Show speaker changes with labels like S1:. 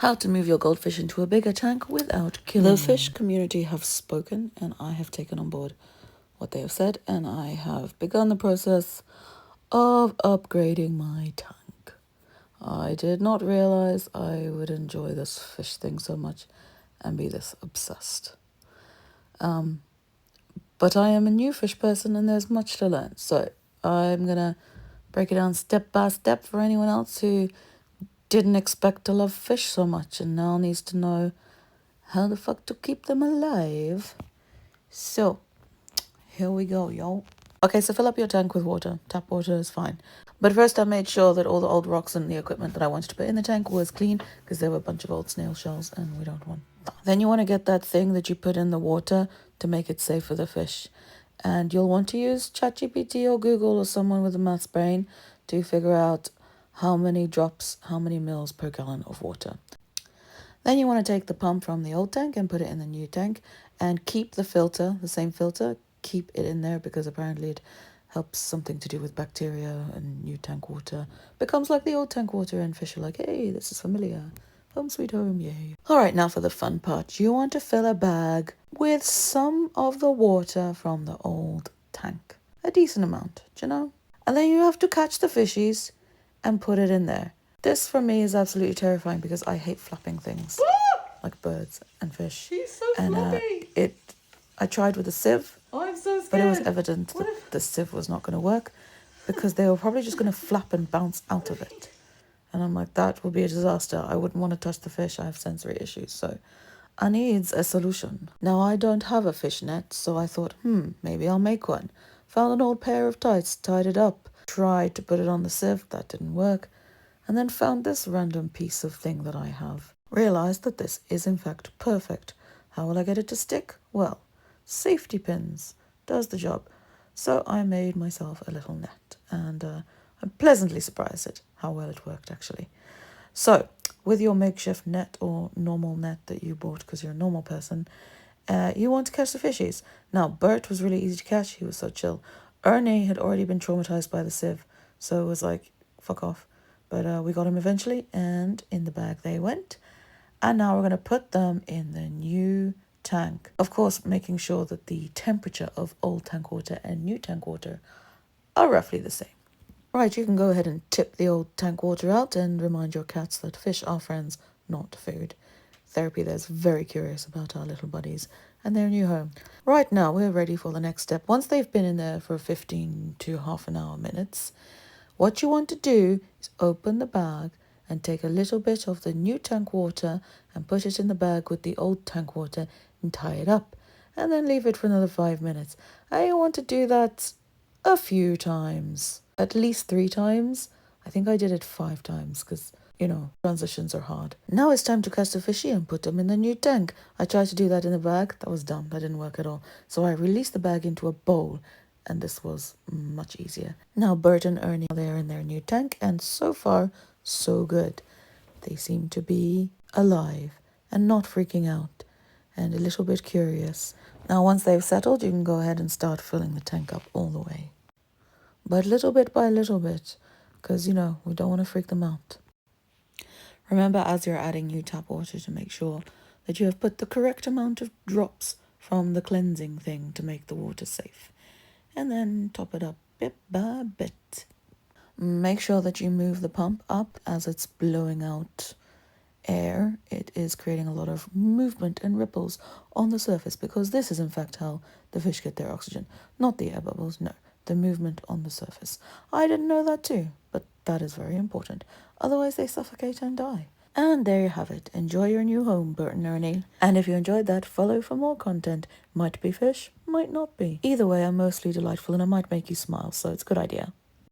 S1: How to move your goldfish into a bigger tank without killing them. The fish community have spoken, and I have taken on board what they have said, and I have begun the process of upgrading my tank. I did not realize I would enjoy this fish thing so much and be this obsessed. But I am a new fish person and there's much to learn. So I'm going to break it down step by step for anyone else who didn't expect to love fish so much and now needs to know how the fuck to keep them alive. So here we go, yo. Okay, so fill up your tank with water. Tap water is fine. But first I made sure that all the old rocks and the equipment that I wanted to put in the tank was clean because there were a bunch of old snail shells and we don't want that. Then you want to get that thing that you put in the water to make it safe for the fish. And you'll want to use ChatGPT or Google or someone with a maths brain to figure out how many drops, how many mils per gallon of water. Then you want to take the pump from the old tank and put it in the new tank and keep the filter, the same filter, keep it in there because apparently it helps something to do with bacteria and new tank water. Becomes like the old tank water and fish are like, hey, this is familiar. Home sweet home, yay. All right, now for the fun part. You want to fill a bag with some of the water from the old tank. A decent amount, do you know? And then you have to catch the fishies and put it in there. This for me is absolutely terrifying because I hate flapping things like birds and fish.
S2: She's so floppy.
S1: I tried with a sieve.
S2: Oh, I'm so scared.
S1: But it was evident that the sieve was not going to work because they were probably just going to flap and bounce out of it. And I'm like, that would be a disaster. I wouldn't want to touch the fish. I have sensory issues. So I needs a solution. Now, I don't have a fish net, so I thought, maybe I'll make one. Found an old pair of tights, tied it up, tried to put it on the sieve. That didn't work. And then found this random piece of thing that I have. Realized that this is in fact perfect. How will I get it to stick? Well, safety pins does the job. So I made myself a little net and I'm pleasantly surprised at how well it worked actually. So with your makeshift net or normal net that you bought because you're a normal person, you want to catch the fishies. Now Bert was really easy to catch. He was so chill. Ernie had already been traumatized by the sieve, so it was like, fuck off. But we got him eventually and in the bag they went. And now we're going to put them in the new tank. Of course, making sure that the temperature of old tank water and new tank water are roughly the same. Right, you can go ahead and tip the old tank water out and remind your cats that fish are friends, not food. Therapy there's very curious about our little buddies and their new home. Right now, we're ready for the next step. Once they've been in there for 15 to half an hour minutes, what you want to do is open the bag and take a little bit of the new tank water and put it in the bag with the old tank water and tie it up. And then leave it for another 5 minutes. I want to do that a few times. At least 3 times. I think I did it 5 times because, transitions are hard. Now it's time to catch the fishy and put them in the new tank. I tried to do that in the bag. That was dumb. That didn't work at all. So I released the bag into a bowl. And this was much easier. Now Bert and Ernie are there in their new tank. And so far, so good. They seem to be alive and not freaking out. And a little bit curious. Now once they've settled, you can go ahead and start filling the tank up all the way. But little bit by little bit. Because, we don't want to freak them out. Remember, as you're adding new tap water, to make sure that you have put the correct amount of drops from the cleansing thing to make the water safe. And then top it up bit by bit. Make sure that you move the pump up as it's blowing out air. It is creating a lot of movement and ripples on the surface because this is in fact how the fish get their oxygen. Not the air bubbles, no. The movement on the surface. I didn't know that too, but that is very important. Otherwise they suffocate and die. And there you have it. Enjoy your new home, Bert and Ernie. And if you enjoyed that, follow for more content. Might be fish, might not be. Either way, I'm mostly delightful and I might make you smile, so it's a good idea.